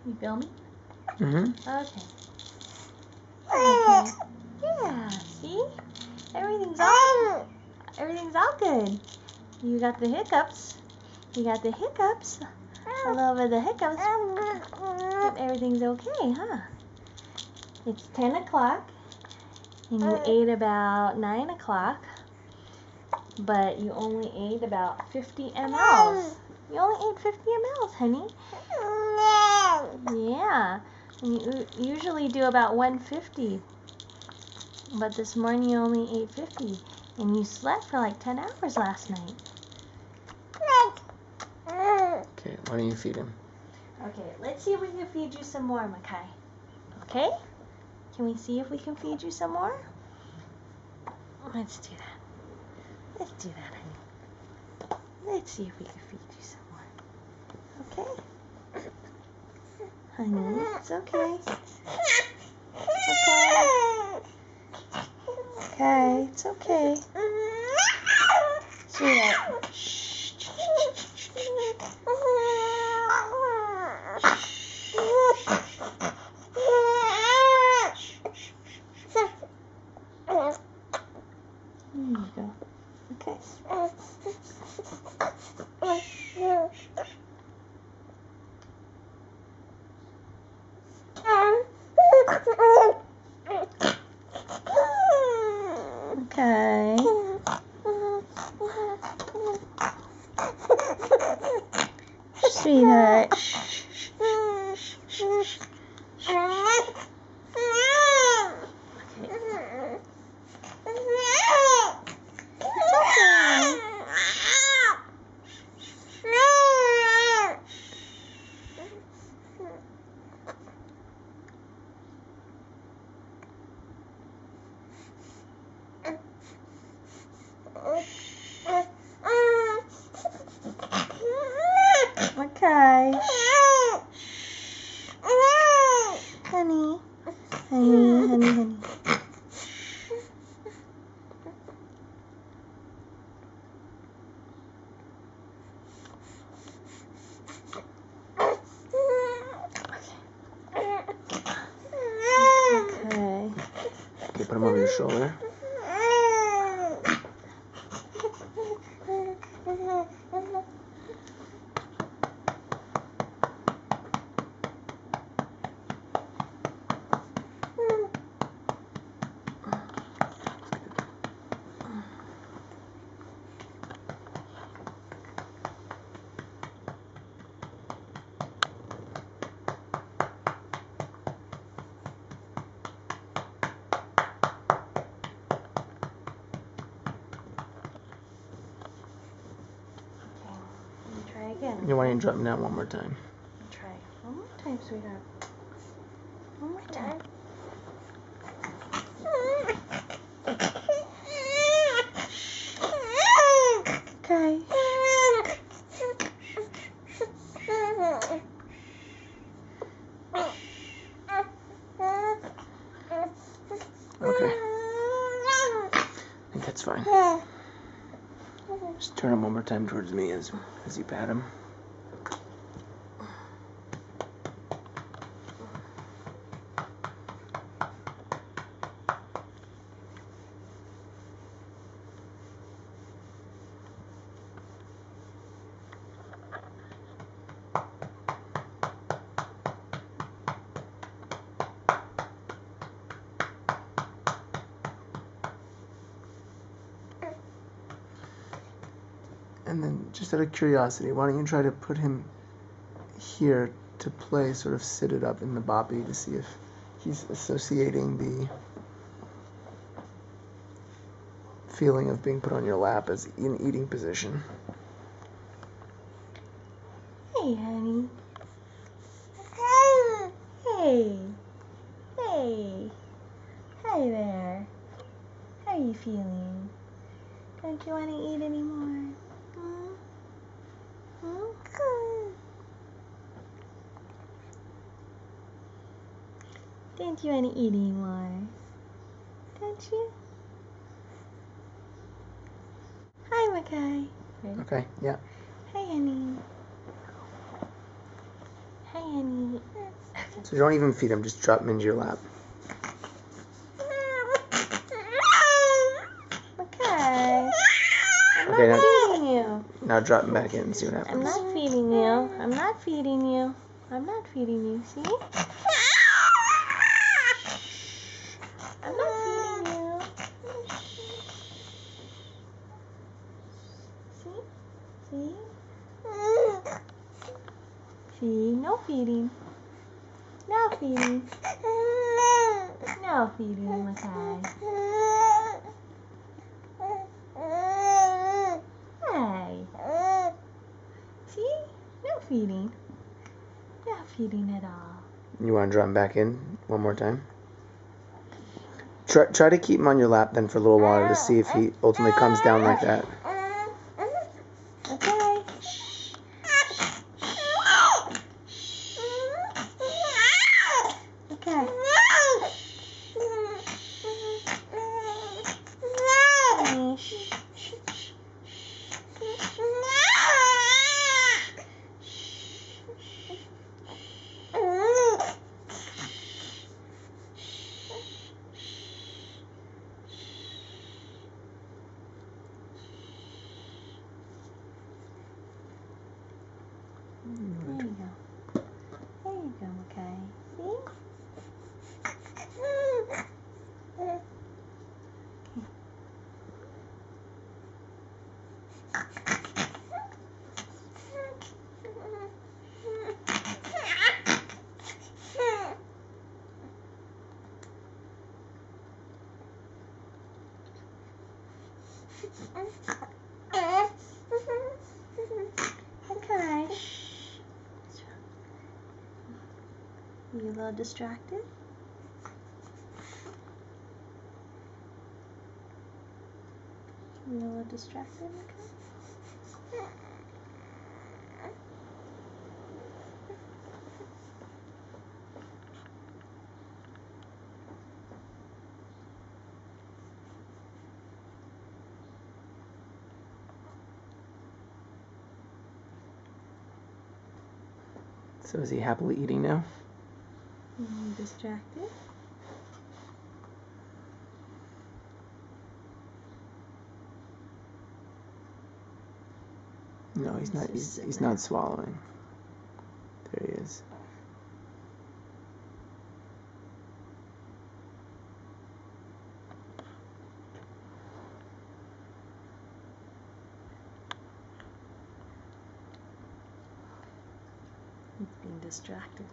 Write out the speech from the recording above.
You filming? Mm-hmm. Okay. Okay. Yeah, see? Everything's all good. You got the hiccups. You got the hiccups. A little bit of the hiccups. But everything's okay, huh? It's 10 o'clock. And you ate about 9 o'clock. But you only ate about 50 mLs. You only ate 50 mLs, honey. Yeah. And you usually do about 150. But this morning you only ate 50. And you slept for like 10 hours last night. Okay, why don't you feed him? Okay, let's see if we can feed you some more, Makai. Okay? Can we see if we can feed you some more? Let's do that. Let's do that, honey. Let's see if we can feed you some more. Okay? Honey, it's okay. Okay, it's okay. Sweetheart. Shh. There you go. Okay. Okay. Sweetheart. Okay. Honey. Honey. Okay. Okay, put him over your shoulder. Try again. You want to drop him down one more time? Try. One more time, sweetheart. One more time. Okay. Okay. I think that's fine. Just turn him one more time towards me as you pat him. And then, just out of curiosity, why don't you try to put him here to play, sort of sit it up in the boppy to see if he's associating the feeling of being put on your lap as an eating position. Hey, honey. Hey. Hey. Hi there. How are you feeling? Don't you want to eat anymore? Don't you want to eat anymore? Don't you? Hi, Makai. Okay, yeah. Hey, honey. Hey, and eat. So don't even feed him, just drop him into your lap. Okay. I'm Okay, not now- feeding you. Now drop him back in and see what I'm happens. not feeding you. I'm not feeding you. I'm not feeding you. See? I'm not feeding you. See? See? See? No feeding. No feeding. No feeding, okay. Hey. See? No feeding. No feeding at all. You want to drop him back in one more time? Try to keep him on your lap then for a little while to see if he ultimately comes down like that. Okay. Okay. There you go. There you go, okay. See? Okay. You a little distracted? You a little distracted, okay? So is he happily eating now? You distracted? No, he's not. He's not swallowing. There he is. He's being distracted.